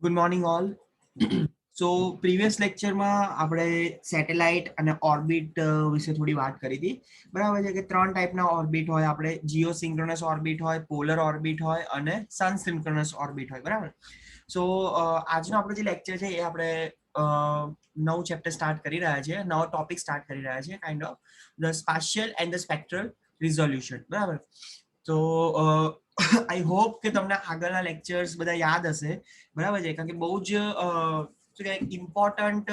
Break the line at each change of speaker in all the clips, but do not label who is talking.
Good morning all. So previous લેક્ચરમાં આપણે satellite અને ઓર્બિટ વિશે થોડી વાત કરી હતી. બરાબર છે કે ત્રણ ટાઈપના ઓર્બિટ હોય, આપણે જીઓ સિન્ક્રોનસ ઓર્બિટ હોય, પોલર ઓર્બિટ હોય અને સન સિન્ક્રોનસ ઓર્બિટ હોય. બરાબર. સો આજનો આપણો જે લેક્ચર છે એ આપણે નવું ચેપ્ટર સ્ટાર્ટ કરી રહ્યા છે, નવો ટોપિક સ્ટાર્ટ કરી રહ્યા છે, kind of the spatial and the spectral resolution. બરાબર. તો આઈ હોપ કે તમને આગળના લેક્ચર્સ બધા યાદ હશે. બરાબર છે, કારણ કે બહુ જ શું કહેવાય ઇમ્પોર્ટન્ટ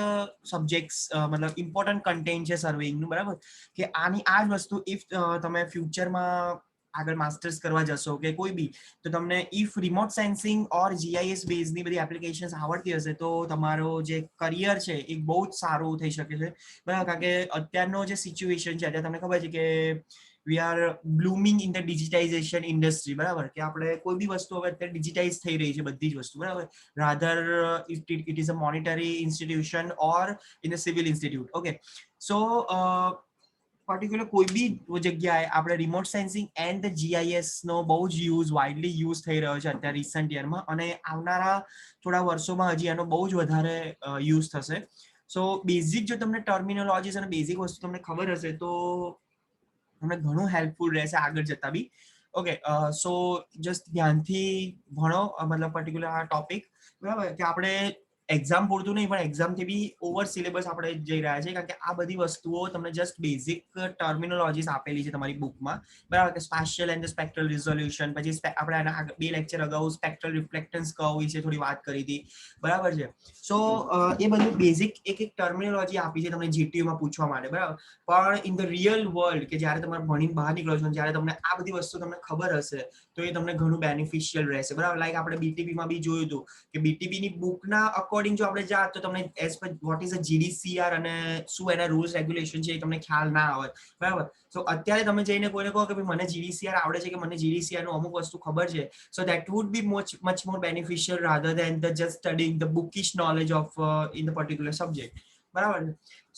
સબ્જેક્ટ્સ, મતલબ ઇમ્પોર્ટન્ટ કન્ટેન્ટ છે સર્વેઇંગનું. બરાબર, કે આની આ જ વસ્તુ ઇફ તમે ફ્યુચરમાં આગળ માસ્ટર્સ કરવા જશો કે કોઈ બી, તો તમને if remote sensing or GIS બેઝની બધી એપ્લિકેશન્સ આવડતી હશે તો તમારો જે કરિયર છે એ બહુ જ સારું થઈ શકે છે. બરાબર, કારણ કે અત્યારનો જે સિચ્યુએશન છે, અત્યારે તમને ખબર છે કે we are blooming in the digitization industry. બરાબર, કે આપણે કોઈ બી વસ્તુ હવે અત્યારે ડિજિટાઇઝ થઈ રહી છે, બધી જ વસ્તુ. બરાબર, rather it is a monetary institution or in a civil institute. Okay, so particular કોઈ બી જગ્યાએ આપણે રિમોટ સેન્સિંગ એન્ડ જીઆઈએસ નો બહુ જ વાઇડલી યુઝ થઈ રહ્યો છે અત્યારે રિસન્ટ યરમાં, અને આવનારા થોડા વર્ષોમાં હજી એનો બહુ જ વધારે યુઝ થશે. સો બેઝિક જો તમને ટર્મિનોલોજીસ અને બેઝિક વસ્તુ તમને ખબર હશે તો તમને ઘણું હેલ્પફુલ રહેશે આગળ જતા બી. ઓકે, સો જસ્ટ ધ્યાનથી ભણો, મતલબ પર્ટિક્યુલર આ ટોપિક. બરાબર, કે આપણે એક્ઝામ પૂરતું નહીં પણ એક્ઝામથી બી ઓવર સિલેબસ આપણે જઈ રહ્યા છે, કારણ કે આ બધી વસ્તુઓ તમને જસ્ટ બેઝિક ટર્મિનોલોજીસ આપેલી છે તમારી બુકમાં. બરાબર, કે સ્પાશિયલ એન્ડ સ્પેક્ટ્રલ રિઝોલ્યુશન, પછી આપણે આના બે લેક્ચર અગાઉ સ્પેક્ટ્રલ રિફ્લેક્ટન્સ કર્વ વિશે થોડી વાત કરી હતી. બરાબર છે. સો એ બધું બેઝિક એક એક ટર્મિનોલોજી આપી છે તમને જીટીયુમાં પૂછવા માટે. બરાબર, પણ ઇન ધ રિયલ વર્લ્ડ કે જ્યારે તમારે ભણીને બહાર નીકળો છો, જ્યારે તમને આ બધી વસ્તુ તમને ખબર હશે તો એ તમને ઘણું બેનિફિશિયલ રહેશે. બરાબર, લાઈક આપણે બીટીપીમાં બી જોયું હતું કે બીટીપીની બુકના અકોર્ડિંગ જો આપણે જાત તો તમને as per what is a GDCR અને શું એના રૂલ્સ રેગ્યુલેશન છે એ તમને ખ્યાલ ના આવે. બરાબર, સો અત્યારે તમે જઈને કોઈને કહો કે મને જીડીસીઆર આવડે છે કે મને જીડીસીઆર નું અમુક વસ્તુ ખબર છે, so that would be much more beneficial rather than the just studying the bookish knowledge of in the particular subject. બરાબર,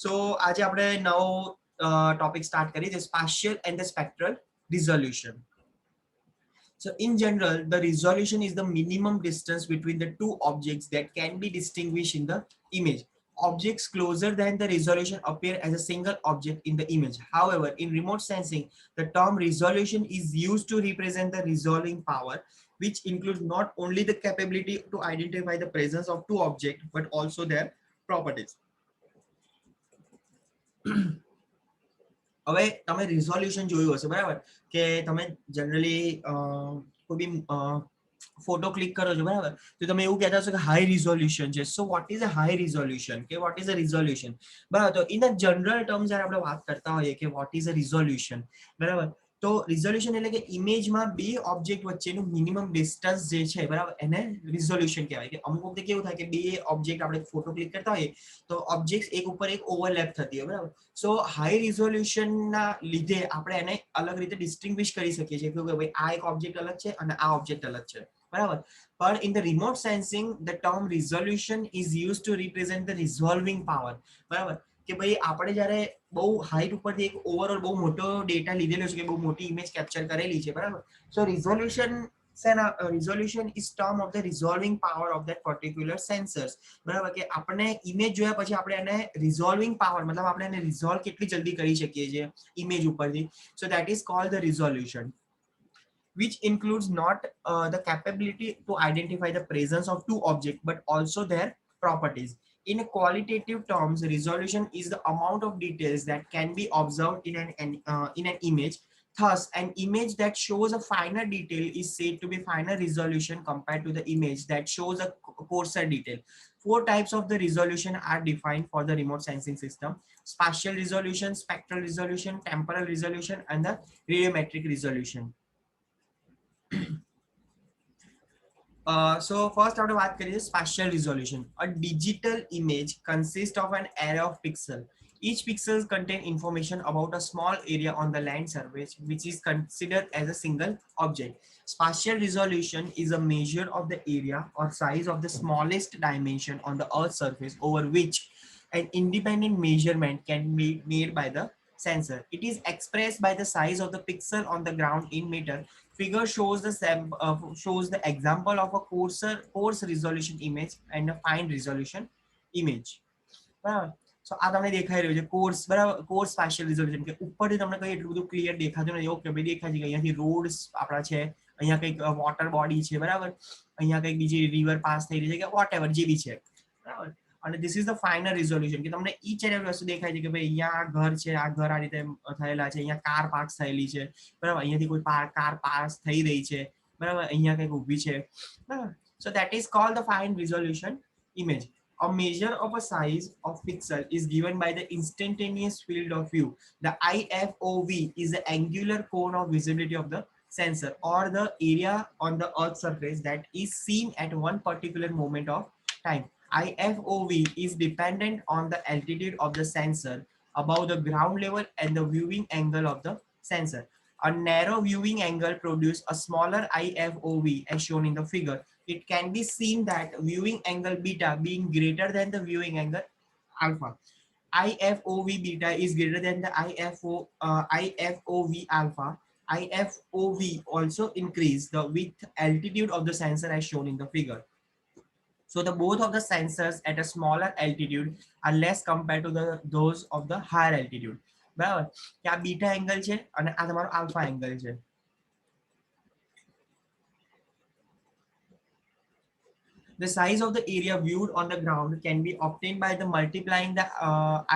સો આજે આપણે નવો ટોપિક સ્ટાર્ટ કરી છે, spatial and the spectral resolution. So in general, the resolution is the minimum distance between the two objects that can be distinguished in the image. Objects closer than the resolution appear as a single object in the image. However, in remote sensing, the term resolution is used to represent the resolving power, which includes not only the capability to identify the presence of two objects, but also their properties. હવે તમે resolution જોયું હશે. બરાબર, કે તમે generally કોઈ બી photo click કરો છો. બરાબર, તો તમે એવું કહેતા હશો કે હાઈ રિઝોલ્યુશન છે. So what is a high resolution કે વોટ ઇઝ અ રિઝોલ્યુશન? બરાબર, તો ઇન અ જનરલ ટર્મ જ્યારે આપણે વાત કરતા હોઈએ કે વોટ ઇઝ અ રિઝોલ્યુશન, બરાબર, તો રિઝોલ્યુશન એટલે કે ઇમેજમાં બે ઓબ્જેક્ટ વચ્ચેનું મિનિમમ ડિસ્ટન્સ જે છે, બરાબર, એને રિઝોલ્યુશન કહેવાય. કે અમુક વખતે કેવું થાય કે બે ઓબ્જેક્ટ આપણે ફોટો ક્લિક કરતા હોઈએ તો ઓબ્જેક્ટ એક ઉપર એક ઓવરલેપ થતી હોય. બરાબર, સો હાઈ રિઝોલ્યુશનના લીધે આપણે એને અલગ રીતે ડિસ્ટિંગ્વિશ કરી શકીએ છીએ કે ભાઈ આ એક ઓબ્જેક્ટ અલગ છે અને આ ઓબ્જેક્ટ અલગ છે. બરાબર, પણ in the remote sensing the term resolution is use to represent the resolving power. બરાબર, કે ભાઈ આપણે જ્યારે બહુ હાઈટ ઉપરથી એક ઓવરઓલ બહુ મોટો ડેટા લીધેલો છે, કે બહુ મોટી ઇમેજ કેપ્ચર કરેલી છે. બરાબર, સો resolution is term of the resolving power of that particular sensors. બરાબર, કે આપણે ઇમેજ જોયા પછી આપણે એને રિઝોલ્વિંગ પાવર, મતલબ આપણે એને રિઝોલ્વ કેટલી જલ્દી કરી શકીએ છીએ ઇમેજ ઉપરથી. So that is called the resolution, which includes not the capability to identify the presence of two objects but also their properties. In qualitative terms, resolution is the amount of details that can be observed in an image. Thus, an image that shows a finer detail is said to be finer resolution compared to the image that shows a coarser detail. Four types of the resolution are defined for the remote sensing system: spatial resolution, spectral resolution, temporal resolution, and the radiometric resolution. So first આપણે વાત કરીએ spatial resolution. A digital image consists of an array of pixels. Each pixel contains information about a small area on the land surface, which is considered as a single object. Spatial resolution is a measure of the area or size of the smallest dimension on the Earth's surface over which an independent measurement can be made by the sensor. It is expressed by the size of the pixel on the ground in meter. Figure shows shows the example of a coarse resolution image and a fine resolution image. બરાબર. સો આ તમને દેખાઈ રહ્યું છે course, બરાબર, course special resolution કે ઉપરથી તમને કઈ એટલું બધું ક્લિયર દેખાતું નથી. ઓકે ભાઈ દેખાય છે કે અહીંયાથી રોડ્સ આપણા છે, અહીંયા કંઈક વોટર બોડી છે, બરાબર, અહીંયા કંઈક બીજી રિવર પાસ થઈ રહી છે કે વોટ એવર જે બી છે, બરાબર. અને this is the final resolution કે તમને ઈચ એન્ડ એવરી વસ્તુ દેખાય છે કે ભાઈ અહીંયા આ ઘર છે, આ ઘર આ રીતે થયેલા છે, અહીંયા કાર પાર્ક થયેલી છે, બરાબર, અહીંયાથી કોઈ કાર પાસ થઈ રહી છે, બરાબર, અહીંયા કંઈક ઊભી છે, બરાબર. So that is called the fine resolution image. A measure of a size of pixel is given by the instantaneous field of view. The IFOV is the angular cone of visibility of the sensor or the area on the earth's surface that is seen at one particular moment of time. IFOV is dependent on the altitude of the sensor above the ground level and the viewing angle of the sensor. A narrow viewing angle produces a smaller IFOV as shown in the figure. It can be seen that viewing angle beta being greater than the viewing angle alpha. IFOV beta is greater than the IFOV alpha. IFOV also increase the with altitude of the sensor as shown in the figure. So the both of the sensors at a smaller altitude are less compared to those of the higher altitude. બરાબર, કે આ beta angle છે અને આ તમારો alpha angle છે. The size of the area viewed on the ground can be obtained by the multiplying the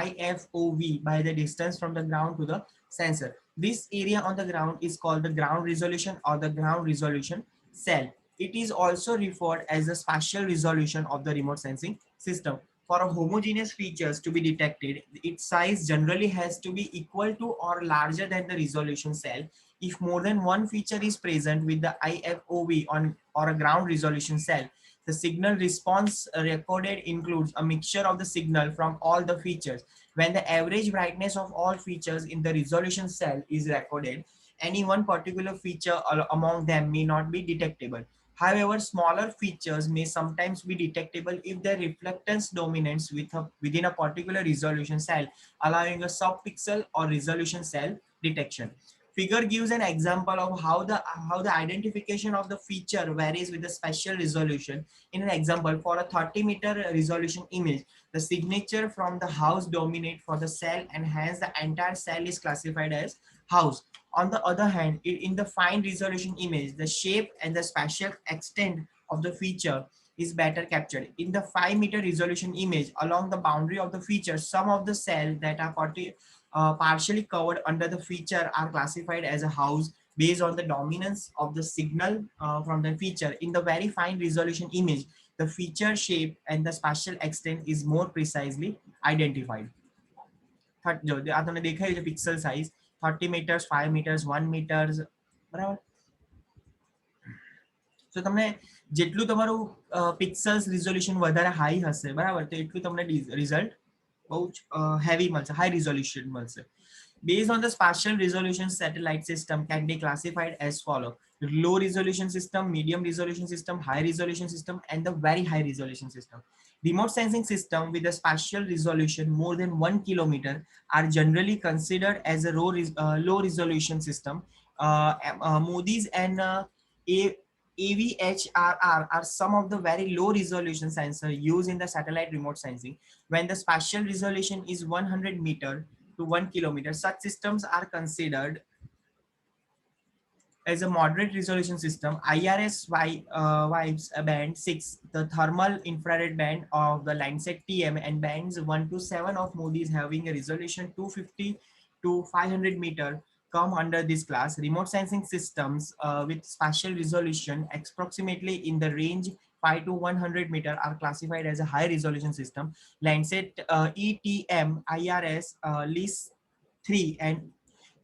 IFOV by the distance from the ground to the sensor. This area on the ground is called the ground resolution or the ground resolution cell. It is also referred as the spatial resolution of the remote sensing system. For a homogeneous features to be detected, its size generally has to be equal to or larger than the resolution cell. If more than one feature is present with the IFOV on or a ground resolution cell, the signal response recorded includes a mixture of the signal from all the features. When the average brightness of all features in the resolution cell is recorded, any one particular feature among them may not be detectable. However, smaller features may sometimes be detectable if their reflectance dominates within a particular resolution cell, allowing a subpixel or resolution cell detection. Figure gives an example of how the identification of the feature varies with the spatial resolution. In an example, for a 30-meter resolution image, the signature from the house dominate for the cell and hence the entire cell is classified as house. On the other hand, in the fine resolution image, the shape and the spatial extent of the feature is better captured. In the 5-meter resolution image, along the boundary of the feature, some of the cells that are partially covered under the feature are classified as a house based on the dominance of the signal from the feature. In the very fine resolution image, the feature shape and the spatial extent is more precisely identified. જો આ તમને દેખાય છે pixel size 30 meters, 5 meters, 1 meters, બરાબર. તો તમને જેટલું તમારું પિક્સલ્સ રિઝોલ્યુશન વધારે હાઈ હશે, બરાબર, તો એટલું તમને રિઝલ્ટ બહુ જ હેવી મળશે, હાઈ રિઝોલ્યુશન મળશે. Based on the spatial resolution, satellite system can be classified as follow: low resolution system, medium resolution system, high resolution system, and the very high resolution system. Remote sensing system with a spatial resolution more than 1 kilometer are generally considered as a low resolution system. MODIS and AVHRR are some of the very low resolution sensors used in the satellite remote sensing. When the spatial resolution is 100 meter to 1 kilometer, such systems are considered as a moderate resolution system. IRS vibes band 6, the thermal infrared band of the Landsat TM, and bands 1 to 7 of MODIS having a resolution 250 to 500 meter come under this class. Remote sensing systems with spatial resolution approximately in the range 5 to 100 meter are classified as a high resolution system. Landsat ETM, IRS, LIS 3 and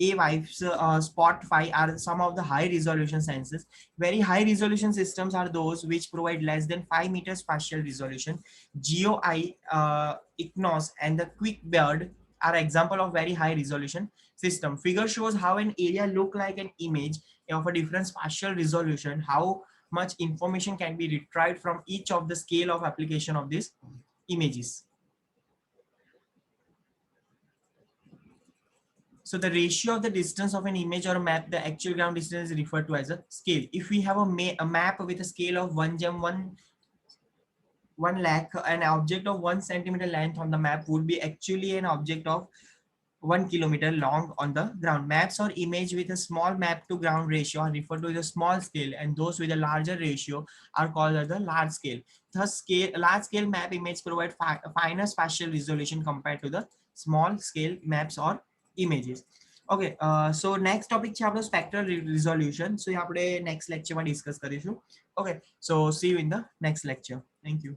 AVIVE's Spot 5 are some of the high resolution sensors. Very high resolution systems are those which provide less than 5 meters spatial resolution. GeoEye, ICNOS and the QuickBird are example of very high resolution system. Figure shows how an area look like an image of a different spatial resolution, how much information can be retrieved from each of the scale of application of these images. So the ratio of the distance of an image or a map, the actual ground distance is referred to as a scale. If we have a map with a scale of 1 lakh, an object of 1 centimeter length on the map would be actually an object of 1 kilometer long on the ground. Maps or image with a small map to ground ratio are referred to as a small scale, and those with a larger ratio are called as the large scale. Thus, large scale map images provide finer spatial resolution compared to the small scale maps or images. Okay, so next topic છે આપણો spectral resolution. So આપણે next lecture માં discuss કરીશું. Okay, so see you in the next lecture. Thank you.